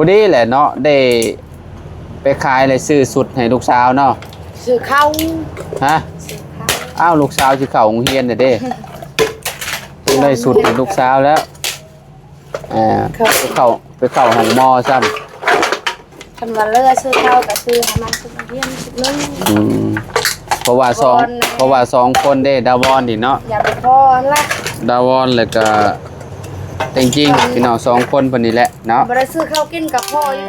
ผู้นี้แหละเนาะได้ไปขายอะไรซื้อสุดให้ลูกสาวเนาะซื้อข้าวฮะอ้าวลูกสาวสิเข้าโรงเรียนน่ะเด้จึงได้สุดให้ลูกสาวแล้วไปเข้าห้องมอซ้ำคันว่าเลือซื้อข้าวกับซื้อให้มันซื้อเรียนนึงเพราะว่าสองคนเด้ดาวอนดิเนาะอย่าไปพอละดาวอนแล้วก็จริงๆพี่น้องสองคนเพิ่นนี่แหละเนาะบ่ได้ซื้อข้าวกินกับพ่ออยู่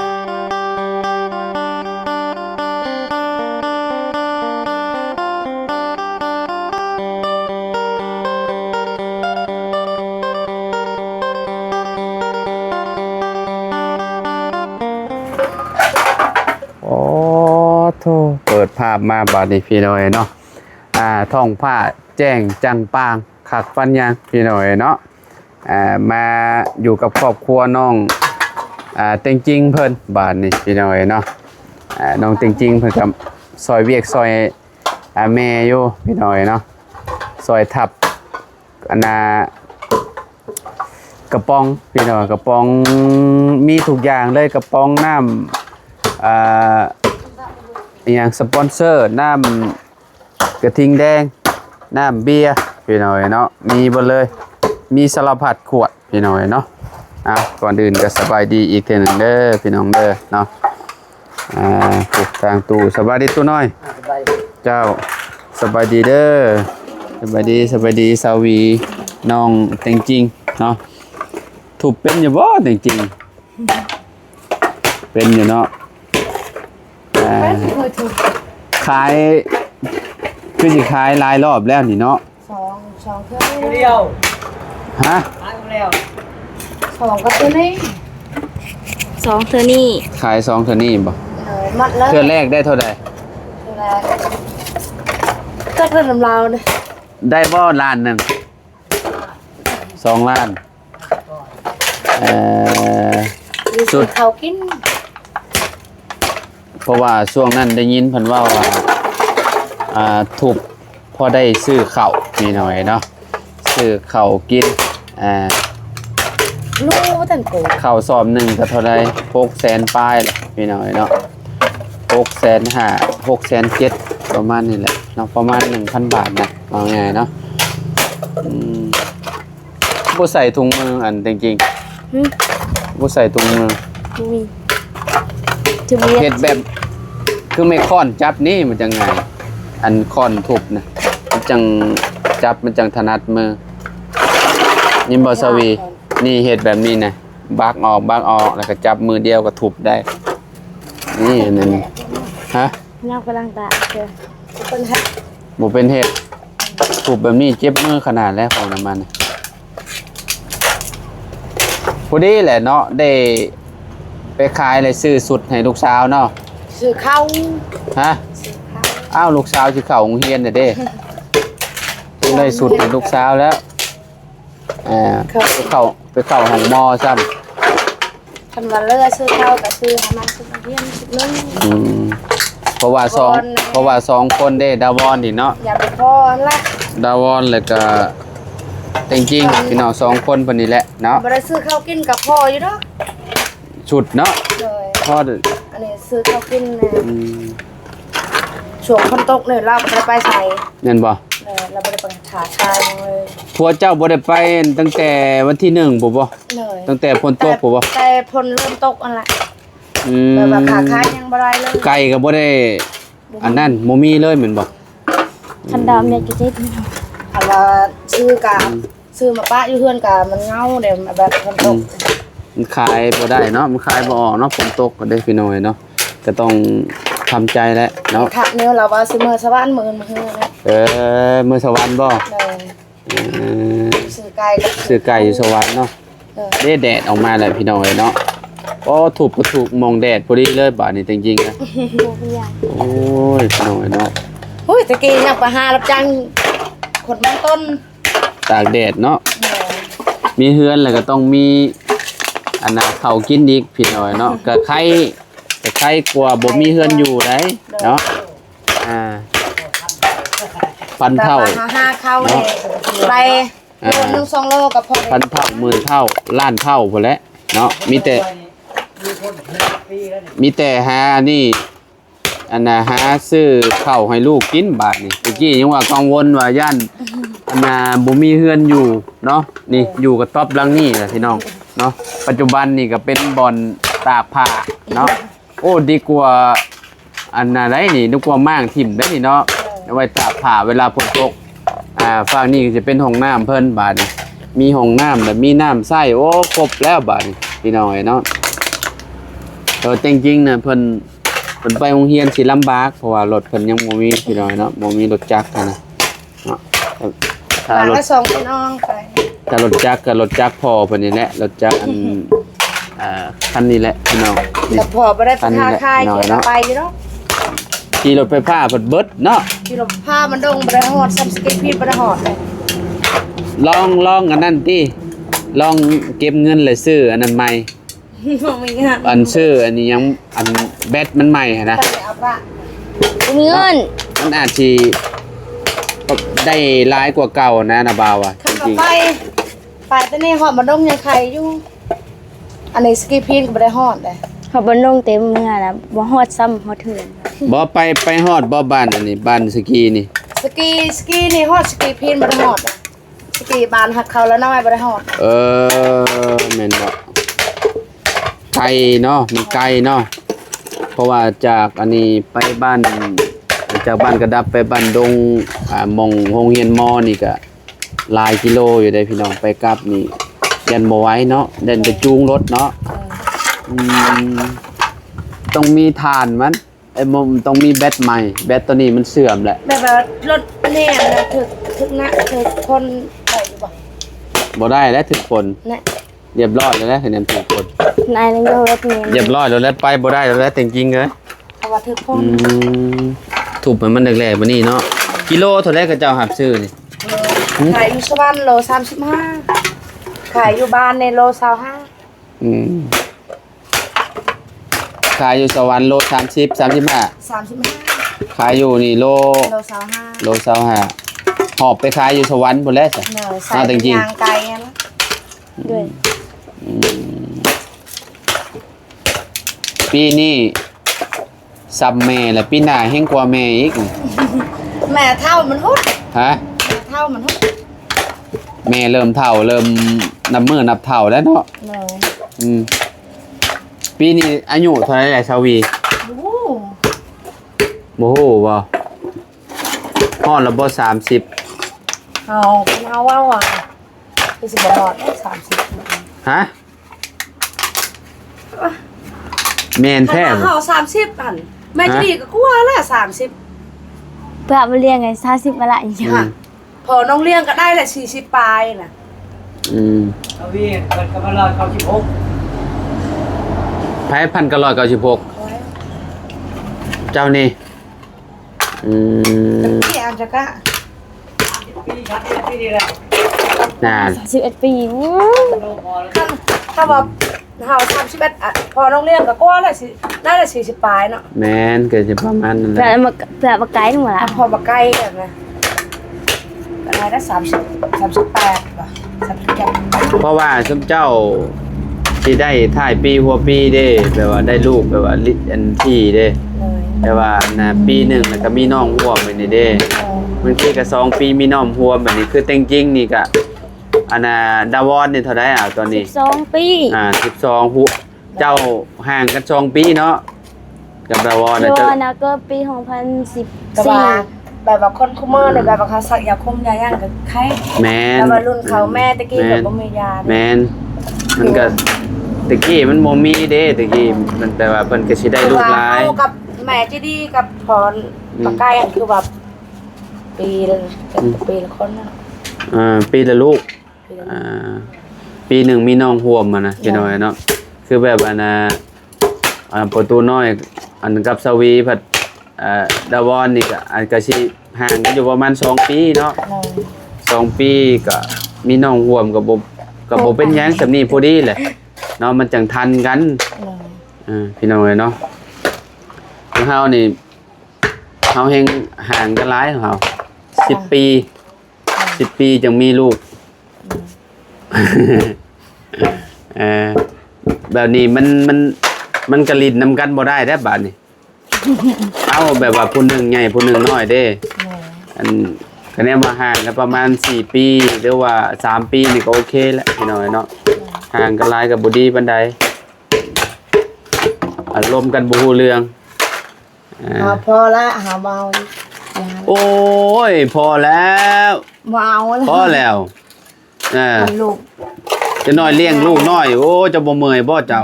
โอ้โธ่เปิดภาพมาบัดนี้พี่น้อยเนาะท้องผ้าแจ้งจังปางขักปัญญาพี่น้อยเนาะมาอยู่กับครอบครัวน้องเต็งจริงเพิ่นบาดนี้พี่น้อยเนาะน้องเต็งจริงเพิ่นกับซอยเวียกซอยแม่อยู่พี่น้อยเนาะซอยทับกระป๋องพี่น้อยกระป๋องมีทุกอย่างเลยกระป๋องน้ำอย่างสปอนเซอร์น้ำกระทิงแดงน้ำเบียร์พี่น้อยเนาะมีหมดเลยมีสารพัดขวดพี่น้อยเนาะก่อนอื่นก็สบายดีอีกทีหนึ่งเด้อพี่น้องเด้อเนาะปลุกทางตู้สบายดีตู้น้อยเจ้าสบายดีเด้อสบายดีสาวีน้องเต็งจริงเนาะถูกเป็นอยู่บ่เต็งจริงเป็นอยู่เนาะขายคือสิขายหลายรอบแล้วนี่เนาะสองเท่าเดียวฮะสองก็ตัวนี้สองเท่านี้ขาย2เท่านี้บ่มัดเลยเท่าแรกได้เท่าใดก็เท่าลำลาวเลยได้บ่ล้านหนึ่ง2 ล้านสุดเขากินเพราะว่าช่วงนั้นได้ยินเพิ่นว่าถูกพอได้ซื้อข้าวนิดหน่อยเนาะซื้อข้าวกินลูกว่าท่านโกข้าวซอมหนึ่งก็เท่าไร600,000ปลายแหละพี่น้อยเนาะ650,000 670,000ประมาณนี้แหละเนาะประมาณ 1,000 บาทนะว่าไงเนาะบ่ใส่ถุงมืออันจริงๆบ่ใส่ถุงมือเฮ็ดแบบคือไม่ค้อนจับนี่มันจังไงอันค้อนทุบนะมันจังจับมันจังถนัดมือยิมบอสวีนี่เฮ็ดแบบนี้นะบักออกแล้วก็จับมือเดียวก็ทุบได้นี่นั่นฮะน่ากำลังตาเจอเป็นเฮ็ดทุบแบบนี้เจ็บมือขนาดแล้วของน้ำมันพอดีแหละเนาะได้ไปขายอะไรซื้อสุดให้ลูกสาวเนาะซื้อข้าวฮะอ้าวลูกสาวสิเข้าโรงเรียนน่ะเด้จึงได้สุดให้ลูกสาวแล้วไปเข้าห้องมอซ้ำคันว่าเลือซื้อข้าวกับซื้อให้มันซื้อเรียนนึงเพราะว่าสองคนเด้ดาวอนดิเนาะอย่าไปพอละดาวอนแล้วก็จริงๆพี่น้อง2คนเพิ่นนี่แหละเนาะบ่ได้ซื้อข้าวกินกับพ่ออยู่ดอกชุดเนาะพ่ออันนี้ซื้อข้าวกินช่วงฝนตกเนี่ยเราบ่ได้ไปใส่นั่นบ่เราบ่ได้ไปหาชายเลยผัวเจ้าบ่ได้ไปตั้งแต่วันที่1บ่ตั้งแต่ฝนตกบ่แต่ฝนเริ่มตกอันละแบบว่าขาขายยังบ่ได้เลยไก่ก็บ่ได้อันนั้นบ่มีเลยเหมือนบ่คันดำเนี่ยกิจิตอันว่าซื้อมาป้าอยู่เฮือนก็มันเงาเดี๋ยวแบบฝนตกมันขายบ่ได้เนาะมันขายบ่ออกเนาะฝนตกก็ได้พี่น้อยเนาะก็ต้องทำใจแล้วเนาะถ้าเนี่ยเราว่าสิมื้อสวรรค์มื้อนะมื้อสวรรค์บ่ซื้อไก่อยู่สวรรค์เนาะได้แดดออกมาแล้วพี่น้อยเนาะถูกมองแดดพอดีเลยบาดนี้จริงๆนะโอ้ยพี่น้อยเนาะโอ้ยตะกี้ยังไปหารับจ้างขนมันต้นตากแดดเนาะมีเฮือนแล้วก็ต้องมีอันน่ะเขากินอีกพี่น้อยเนาะก็ใครกลัวบ่มีเฮือนอยู่ได้เนาะพันเท่า5เข้าเลยไป1-2 โลก็พอพันเท่าหมื่นเท่าล้านเท่าพุ่นแหละเนาะมีแต่ มีแต่หานี่อันน่ะหาซื้อข้าวให้ลูกกินบาดนี่ตะกี้ยังว่ากังวลว่าย่านอันน่ะบ่มีเฮือนอยู่เนาะนี่อยู่กับต๊อบหลังนี่แหละพี่น้องเนาะปัจจุบันนี่ก็เป็นบ่อนตากผ้าเนาะโอ้ดีกว่าอันน่ะไรนี่ดีกว่าม่างถิ่มได้นี่เนาะเอาไว้ตากผ้าเวลาฝนตกฝั่งนี้ก็จะเป็นห้องน้ำเพิ่นบาดนี่มีห้องน้ำแล้วมีน้ำใช้โอ้ครบแล้วบาดนี่พี่น้องเอ้ยเนาะจริงๆน่ะเพิ่นไปโรงเรียนสิลำบากเพราะว่ารถเพิ่นยังบ่มีพี่น้อยเนาะบ่มีรถจักรนะเนาะถ้ารถ ละ2พี่น้องไป ถ้ารถจักรก็รถจักรพ่อเพิ่นนี่แหละรถจักรอันคันนี้แหละพี่น้อง แต่พอบ่ได้ไปหาคายเขียนไปอยู่เนาะ ขี่รถไฟฟ้าเพิ่นเบิดเนาะ ที่ลมผ้ามันดงบ่ได้ฮอดซ้ำสเก็ตพีบ่ได้ฮอดเลย ลองอันนั้นติลองเก็บเงินเลยซื้ออันนั้นใหม่ บ่มีเงิน อันซื้ออันนี้ยังอันแบตมันใหม่นะ แต่เอาละ มีเงิน มันอาจสิได้หลายกว่าเก่านะบ่าวอ่ะ คัน จริง ไปแต่นี่ฮอดมันดงยังไข่อยู่อันนี้สเก็ตพีก็บ่ได้ฮอดเลย เขาบนลงเต็มเมื่อแล้วบ่ฮอดซ้ำฮอดเถื่อน บ่ไปฮอดบ่บ้านอันนี้บ้านสกีนี่ สกีนี่ฮอดสกีพีบ่ได้ฮอดนะสกีบานหักเขาแล้วน้อยบ่ได้ฮอด แม่นบ่ไกลเนาะมันไกลเนาะเพราะว่าจากอันนี้ไปบ้านจากบ้านกระดับไปบ้านดงหมองโรงเรียนมอนี่ก็หลายกิโลอยู่ได้พี่น้องไปกลับนี่ยันบ่ไหวเนาะเดินไปจูงรถเนาะต้องมีฐานมันมันต้องมีแบตใหม่แบตตัวนี้มันเสื่อมแหละ แบบว่ารถอันนี้นะถึกนะถึกคนไปอยู่บ่ บ่ได้แล้วทุกคน นะ เรียบร้อยแล้วนะเห็นทุกคน นายนึงก็รถเมล์ เรียบร้อยแล้วไปบ่ได้แล้วจริงๆเลย เพราะว่าถึกคน ถูกมันแรกๆมานี่เนาะกิโลเท่าไรก็เจ้าหับซื้อนี่ ขายอยู่สวรรค์โล35ขายอยู่บ้านในโล25 ขายอยู่สวรรค์โล30 35 35 ขายอยู่นี่โล โล25 โล25หอบไปขายอยู่สวรรค์พุ่นแล้วจ้ะ เนอใส่เป็นยางไก่อะนะ ด้วย ปีนี้ซับแม่และปีหน้าแห่งกว่าแม่อีก แม่เท่ามันฮุด ฮะ แม่เท่ามันฮุด แม่เริ่มเฒ่าเริ่มนับมือนับเฒ่าแล้วเนาะ เนอ ปีนี้อายุเท่าไหร่แหละชาวี ดู บ่ฮู้บ่ฮอดแล้วบ่30 เอาว่าว่ะคือสิบหลอด30 ฮะแม่นแท้บ่ เอา30อันแม่จะดีก็กลัวแหละ30 เพื่อมาเรียงไง30มาละอีก ค่ะพอน้องเลี้ยงก็ได้แหละ40ปลายน่ะ เอาวิ่งมันก็มาลอยเขาชิบหก ไผ1,996เจ้านี่ พี่อันจะก็ ปีชัดปีนี้แหละ น่า 31 ปี โลพอแล้ว ถ้าว่าเฮา31อ่ะพอน้องเลี้ยงก็กลัวแหละสิได้แหละ40ปลายเนาะ แม่นก็จะประมาณนั้นแห เพื่อ ละ มาไกลหนูละ พอมาใกล้กันนะก็ได้38ป่ะ37 เพราะว่าซุมเจ้าสิได้ถ่ายปีหัวปีเด้แบบว่าได้ลูกแบบว่าลิอันที่เด้ เลย แต่ว่าปีหนึ่งแล้วก็มีน้องร่วมไปนี่เด้บางทีก็2ปีมีน้องร่วมแบบนี้คือแต่งจริงนี่ก็อันน่ะดาวอนนี่เท่าไหร่ตอนนี้ 12 ปี 12หัวเจ้าห่างกัน2ปีเนาะกับดาวอน โย น่ะเจ้า นะก็ปี แต่ว่า 2014 แบบว่าคนคุมเมอร์เนี่ยแบบว่าเขาสักยาคุมยาย่างกับไข้ แม่น แต่ว่ารุ่นเขาแม่ตะกี้แบบบ่มียา แม่นมันก็ตะกี้มันบ่มีเด้ตะกี้มันแต่ว่าเพิ่นก็สิได้ลูกหลาย เอกับแม่จีดีกับพรปากไก่อันคือแบบปีละคนนะ ปีละลูก ปีละ ปีหนึ่งมีน้องห่วมมานะพี่น้อยเนาะคือแบบอันน่ะประตูน้อยอันกับสวีผัดดาวอนนี่ก็อันก็สิห่างกันอยู่ประมาณ2ปีเนาะ น้อง 2ปีก็มีน้องห่วมกับบ่เป็นหยังสำนี้พอดีแหละเนาะมันจังทันกัน น้อง พี่น้องเอ้ยเนาะของเฮานี่เฮาแฮงห่างกันหลายของเฮา10 ปี10 ปีจังมีลูก แบบนี้มัน มันก็ลิ้นนำกันบ่ได้เด้อบาดนี้ เอาแบบว่าผู้หนึงใหญ่ผู้หนึงน้อยเด้ อันคะแนนมาห่างกันประมาณ4ปีหรือว่า3ปีนี่ก็โอเคแล้วพี่น้อยเนาะห่างกันหลายก็บ่ดีปานใดอารมณ์กันบ่ฮู้เรื่อง พอละหาเบา โอ้ยพอแล้ว เบาแล้ว พอแล้วลูก จะน้อยเลี้ยงลูกน้อยโอ้จะบ่เมื่อยบ่เจ้า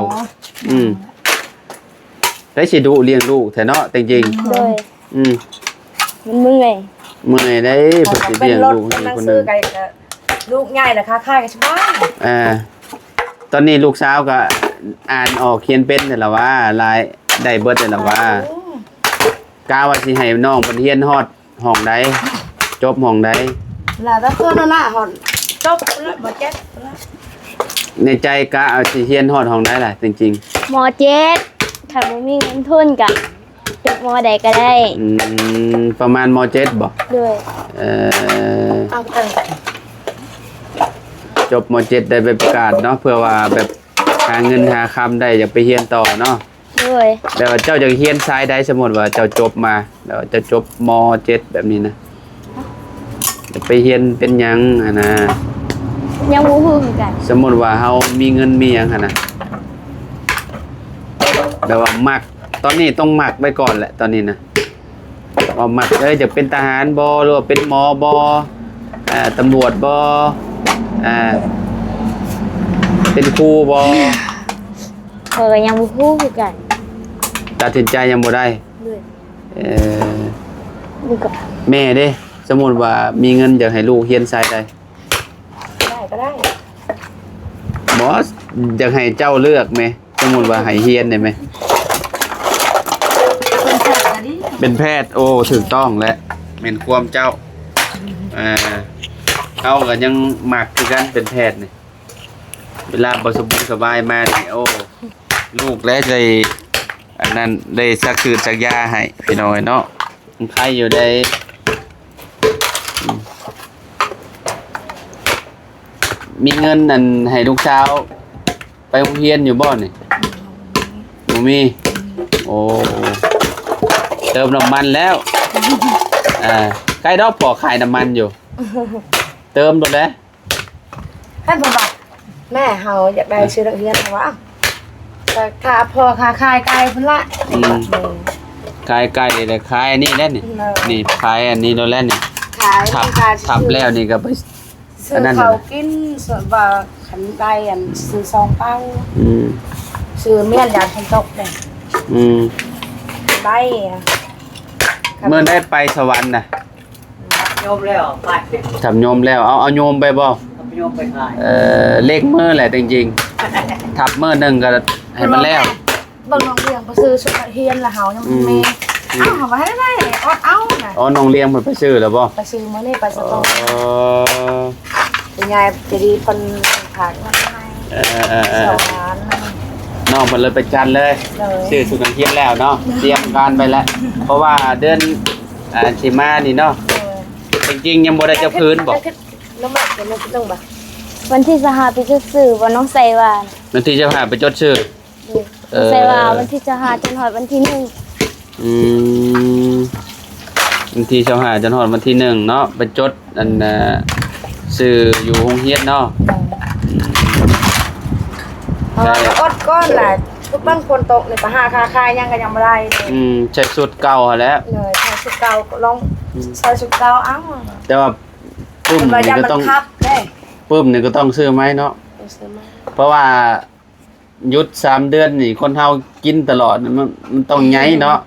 ได้สิดุเลี้ยงลูกแท้เนาะจริง โดย ๆมันเมื่อย เมื่อยได้เพิ่นสิ เป็ เลี้ น ยง รถ ลูกให้ นั่ง คนห ซื้ นึ อง ไก่ลูกใหญ่ราคาค่ายกันใช่ไหม ตอนนี้ลูกสาวก็อ่านออกเขียนเป็นนี่ล่ะว่าลายได้เบิดนี่ล่ะว่ากาว่าสิให้น้องเพิ่นเรียนฮอดห้องใดจบห้องใด là ta khơi nó lạ hòn chốc mà chết ในใจกะเอาสิเรียนฮอดห้องใดล่ะจริง มอเจ็ดถ้าบ่มีเงินทุนก็จบมอใดก็ได้ ๆประมาณม .7 บ่ ด้วย ao cái này จบม .7 ได้ไปประกาศเนาะเพื่อว่าแบบหาเงินหาคำได้อยากไปเรียนต่อเนาะ ด้วย แต่ว่าเจ้าจะเรียนสายใดสมมุติว่าเจ้าจบมาแล้วจะจบม .7 แบบนี้นะจะไปเรียนเป็นหยังนะ ยังบ่ฮู้คือกัน สมมุติว่าเฮามีเงินมีหยังหั่นน่ะแบบว่ามักตอนนี้ต้องมักไว้ก่อนแหละตอนนี้นะว่ามักจะเป็นทหารบ่หรือว่าเป็นหมอบ่ตำรวจบ่เป็นครูบ่ ข้อยก็ยังบ่ฮู้คือกัน ตัดสินใจยังบ่ได้ ด้วย นี่ก็ แม่เด้สมมุติว่ามีเงินอยากให้ลูกเรียนสายใด cái này บ่อยากให้เจ้าเลือกแม่สมมุติว่าให้เรียนได้ไหม เป็นแพทย์โอ้ถูกต้องและเป็นความเจ้าเอาก็ยังหมักคือกันเป็นแพทย์นี่เวลาบ่สบายมานี่โอ้ลูกและได้อันนั้นได้สักคืนสักยาให้พี่น้อยเนาะใครอยู่ได้มีเงินนั่นให้ลูกสาวไปโรงเรียนอยู่บ่นี่บ่มีโอ้เติมน้ำมันแล้วใกล้ดอกพอขายน้ำมันอยู่ เติมหมดแล้ว hết một bọc mẹ hầu giật đây chưa được hiên quá khá phò khá khai cay phân lại ขายไก่แต่ขายอันนี้แล้วนี่นี่ขายอันนี้แล้วนี่ khái ทับแล้วนี่ก็ไป sư khẩu kín và khánh tay ăn sư song bao sư miên đàn phân tộc này đây เมื่อได้ไปสวรรค์น่ะ โยมแล้วไป ทำโยมแล้วเอาโยมไปบ่ โยมไปขาย เลขมื้อแหละจริงๆทับมื้อหนึงก็ให้มันแล้ว bằng lòng riêng của sư sư hiên là hầu nhưng mẹ áo hầu phải đây áo này อ๋อน้องเลี้ยงเพิ่นไปซื้อแล้วบ่ bà sư mới này bà sư to từ nhà thì đi phân thẳng năm nay น้องเพิ่นเลยไปจันเลยซื้อสุนันเทียนแล้วเนาะเตรียมการไปแล้วเพราะว่าเดือนสิมานี่เนาะจริงๆยังบ่ได้จะพื้นบ่ nó mặc cái nó cũng đông bà วันที่จะหาไปจดสื่อว่าน้องใส่ว่า วันที่จะพาไปจดชื่อ ใส่ว่าวันที่จะหาจนหอดวันที่1วันที่จะหาจนฮอดวันที่1เนาะไปจดอันชื่ออยู่โรงเรียนเนาะ ớt con là lúc ban quân tộc này bà hà khai nhang cái nhang bà đây ใช้สุดเก่าหั่นแหล้ว rồi thay sụt cao long sai sụt cao áo แต่ว่าปึ้ม mà นี่ ra ก็ mình ต้อง khắp đây ปึ้มนี่ก็ต้องซื้อไหมเนาะเพราะว่าหยุด3เดือนนี่คนเฮากินตลอดมันต้องใหญ่เนาะ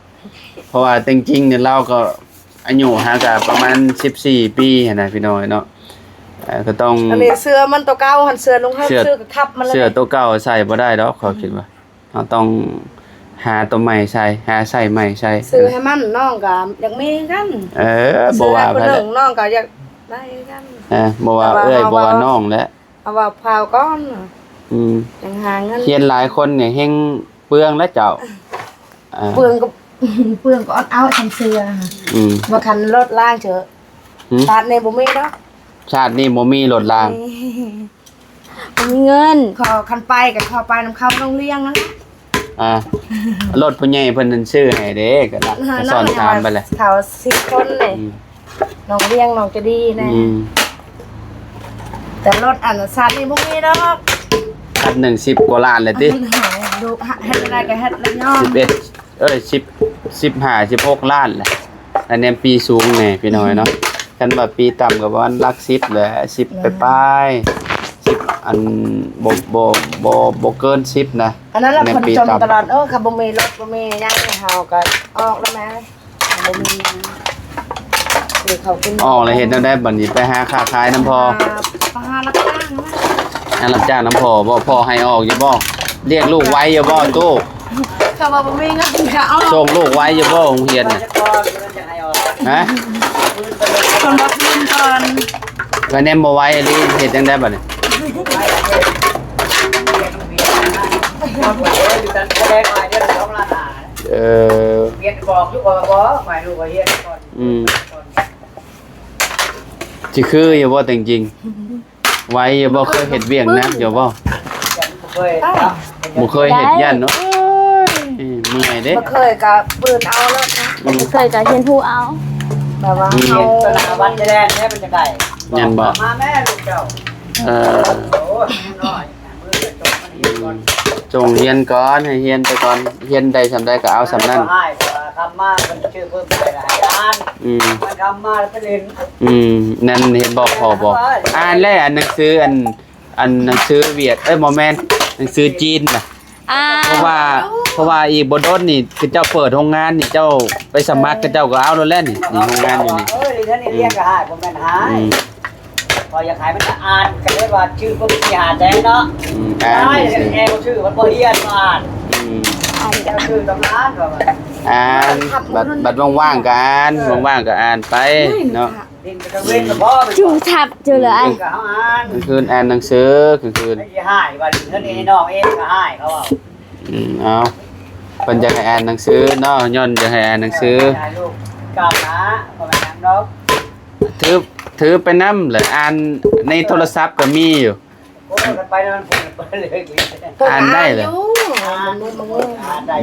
เพราะว่าจริงๆเนี่ยเราก็อายุห่างกันประมาณ14ปีหั่นน่ะพี่น้อยเนาะก็ต้อง này xưa mình tàu cao hẳn xưa đúng không xưa cái khắp mà เสื้อตัวเก่าใส่บ่ได้ดอกเขาคิดว่าเราต้องหาตัวใหม่ใส่หาใส่ใหม่ใส่ xưa hay mắn non cả giặc mê gắn บ่ว่า xưa ไป con แล้ว đừng non cả giặc đây gắn บ่ว่าเอ้ยบ่ว่าน้องแล้ว เอาว่าพาวก้อน อย่างหาเงิน เขียนหลายคนเนี่ยเฮงเปลืองแล้วเจ้า เปลืองก็ เปลืองก็เอาทำเสื้อมาคันรถล่างเถอะตาดในบ่มีดอก ชาตินี้บ่มีรถราง บ่มีเงิน ขอคันไปกับขอไปนำเข้าโรงเรียนนั่นแหละ รถผู้ใหญ่เพิ่นนั่นชื่อให้เด้ก็ล่ะสอนถามไปเลย เขา10คนเลยน้องเลี้ยงน้องจะดีแน่แต่รถอันสัตว์นี่พวกนี้ดอก คันหนึ่ง10กว่าล้านเลยติ ดูเฮ็ดอะไรก็เฮ็ดแล้วย่อ 16 ล้านแหละอันนี้ปีสูงแน่พี่น้อยเนาะคันว่าปีต่ำก็ประมาณหลัก10แหละ10ปลายๆ10อันบ่เกิน10นะ อันนั้นเราคนจมตลอดค่ะบ่มีรถบ่มีหยังเฮาก็ออกแล้วแม่บ่มีคือเขากิน ออกเลยเฮ็ดแนวใดบัดนี้ไปหาค้าขายน้ำพอ ปลาละก้างนะ อันรับจ้างน้ำพอบ่พอให้ออกอยู่บ่เรียกลูกไว้อยู่บ่ตู้ เขาว่าบ่มีเงินก็เอา ส่งลูกไว้อยู่บ่โรงเรียนน่ะฮะ คนบ่คืนก่อน ก็แนมบ่ไว้อีหลีเฮ็ดจังได๋บัดนี้เออ เรียนบอกลูกว่าบ่หมายลูกว่าเรียนก่อน สิคืออยู่บ่จริงๆไว้อยู่บ่เคยเฮ็ดเวียกนะอยู่บ่ เคยครับ บ่เคยเฮ็ดยันเนาะเมื่อยเด้ บ่เคยก็ปืนเอาแล้วนะ บ่เคยก็เฮียนฮู้เอา แบบว่า เรี เฮาย นตนาวันจะแดนแม่เป็นจะไก่มาแม่ลูกเจ้า เออ โอ้น้อยมือจบมันเรียนก่อน จงเรียนก่อนให้เรียนไปก่อนเรียนได้ซำใดก็เอาซำนั้น ให้คำมาเป็นชื่อเพิ่มไปหลายล้านมันคำมาแล้วเป็นเรียน นั่นเห็นบอกพอบอกอ่านแล้วอันหนังสืออันหนังสือเวียดบ่แม่นหนังสือจีนน่ะ เพราะว่าอีกบ่โดนนี่คือเจ้าเปิดโรงงานนี่เจ้าไปสมัครกับเจ้าก็เอาแล้วแหละนี่โรงงานอยู่นี่ เรียนนี่เรียนก็ให้ผมเป็นหายพออยากขายมันจะอ่านก็เรียกว่าชื่อพวกที่หาแจ้งเนาะ อ่าน ใช่ หนังสือ แอลชื่อมันบ่เฮียนอ่าน อ่าน แอลชื่อตำนานก็ว่า อ่านบัดว่างๆก็อ่านว่างๆก็อ่านไปเนาะ ดินก็เว้นก็บ่ จูทับจูเลย ก็เอาอ่าน กลางคืนอ่านหนังสือกลางคืน ไอ้ที่ให้ว่าดินเงินนี่น้องเองก็ให้เขาเอา เอาเพิ่นจะให้อ่านหนังสือเนาะย้อนจะให้อ่านหนังสือ ให้ลูกกลับนะบ่เป็นหยังดอก ถือไปนำแล้วอ่านในโทรศัพท์ก็มีอยู่ โอ้กันไปแล้วมันผมเปิดเลย อ่านได้เหรอ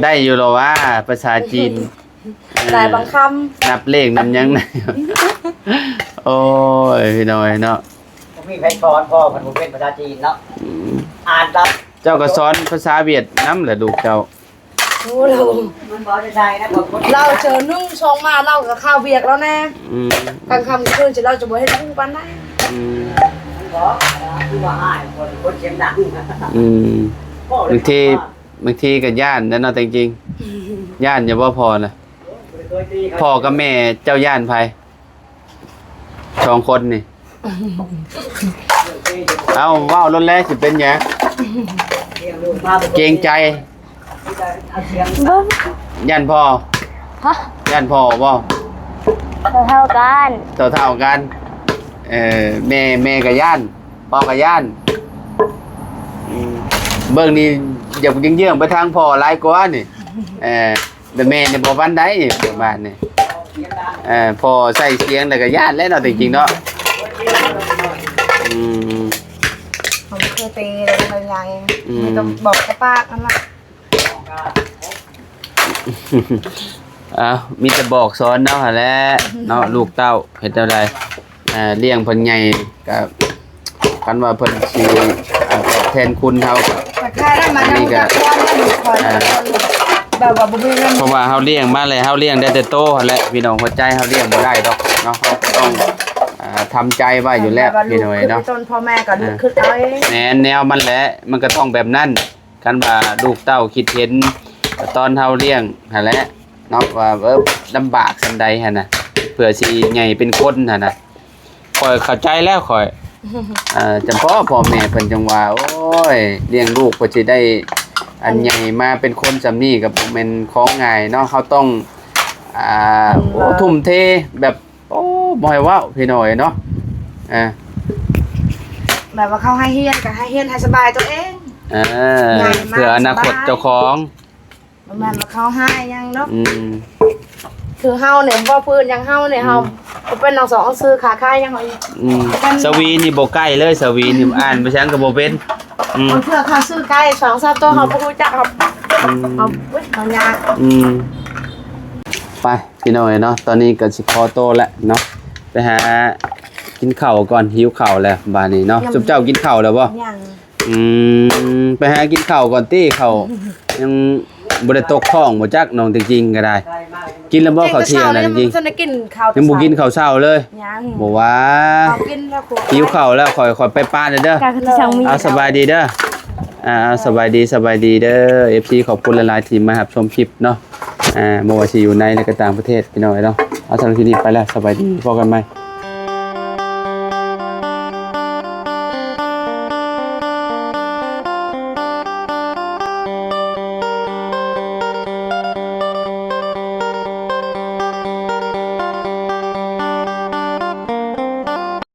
ได้อยู่หรอว่าภาษาจีน ได้บางค นับเลขนำยังได้อยู่ โอ้ยพี่น้อยเนาะ ผมมีแพทย์สอนพ่อเพิ่นบ่เป็นภาษาจีนเนาะอ่านรับ เจ้าก็สอนภาษาเวียดนามแหละลูกเจ้า ำโอ้เรา มันบ่ได้ใช่นะผม เราเจอนุ่งชงมาเรากับข้าวเวียกแล้วแน่ อืม กลางค่ำคืนจะเราจะบ่ให้นุ่งปานได้ อืม บอกคือว่าให้คนเสียงดัง อืมบางทีก็ย่านนะเนาะแต่จริงๆย่านอย่าว่าพอนะพ่อกับแม่เจ้าย่านไผสองคนนี่ เอาเว้ารถแรกสิเป็นหยังเกรงใจ บ่ ย่านพ่อ ฮะ ย่านพ่อบ่ เท่ากัน เท่ากัน แม่กับย่านพ่อกับย่านเบิ่งนี่อย่าเยื่องๆไปทางพ่อหลายกว่านี่แต่แม่นี่บ่ปานใดประมาณนี่พ่อใส่เสียงแล้วก็ย่านแล้วเนาะจริงๆเนาะอืม ผมเคยตีเลยมันยังไม่ต้องบอกกับป้านั่นแหละ มีแต่บอกสอนเนาะหั่นแหละเนาะลูกเต้าเฮ็ดจังไดเลี้ยงเพิ่นใหญ่ก็คันว่าเพิ่นสิตอบแทนคุณเฮาก็ แต่แค่ได้มาทำกับคนมันคอยแบบว่าบุญเงิน เพราะว่าเฮาเลี้ยงมาเลยเฮาเลี้ยงได้แต่โตหั่นแหละพี่น้องหัวใจเฮาเลี้ยงบ่ได้ดอกเนาะเฮาต้องทำใจไว้อยู่แล้วพี่น้อยเนาะ จนพ่อแม่ก็ดึกขึ้นเอาเอง แนวมันแหละมันก็ต้องแบบนั้นคันว่าลูกเต้าคิดเห็นตอนเฮาเลี้ยงหั่นแหละเนาะว่าลำบากซำใดหั่นน่ะเพื่อสิใหญ่เป็นคนหั่นน่ะข่อยเข้าใจแล้วข่อยจำเพาะพ่อแม่เพิ่นจังว่าโอ้ยเลี้ยงลูกเพื่อสิได้อันใหญ่มาเป็นคนสำนี้ก็บ่แม่นของง่ายเนาะเฮาต้องทุ่มเทแบบโอ้บ่ให้ว้าพี่น้อยเนาะแบบว่าเขาให้เฮียนก็ให้เฮียนให้สบายตัวเอง เพื่ออนาคตเจ้าของ มันมาเขาให้ยังเนาะคือเฮาเนี่ยบ่พื้นยังเฮาเนี่ยเฮาเป็นน้องสองซื้อขาค่ายยังเฮา สวีนี่บ่ใกล้เลยสวีนี่อ่านไปชั้นก็บ่เป็น เพื่อเขาซื้อใกล้2-3ตัวเฮาบ่รู้จักครับ เอาอุ๊ยเอายาก ไปพี่น้อยเนาะตอนนี้ก็สิขอโตแล้วเนาะไปหากินข้าวก่อนหิวข้าวแล้วบาดนี้เนาะจุ๊บเจ้ากินข้าวแล้วบ่ ยัง ไปหากินข้าวก่อนตี้ข้าวยังบ่ได้ตกท้องบ่จักน้องจริงๆก็ได้ กินแล้วบ่ข้าวเที่ยงน่ะจริง จะได้กินข้าว ๆยังบ่กินข้าวเช้าเลย ยัง บ่ว่า เอากินแล้วครัว หิวข้าวแล้วค่อยๆไปป้าเด้อ การที่ช่างมี เอาสบายดีเด้อสบายดีเด้อ FC ขอบคุณหลายๆที่มารับชมคลิปเนาะบ่ว่าสิอยู่ในและก็ต่างประเทศพี่น้อยเนาะเอาสำหรับที่นี้ไปแล้วสบายดีพบกันใหม่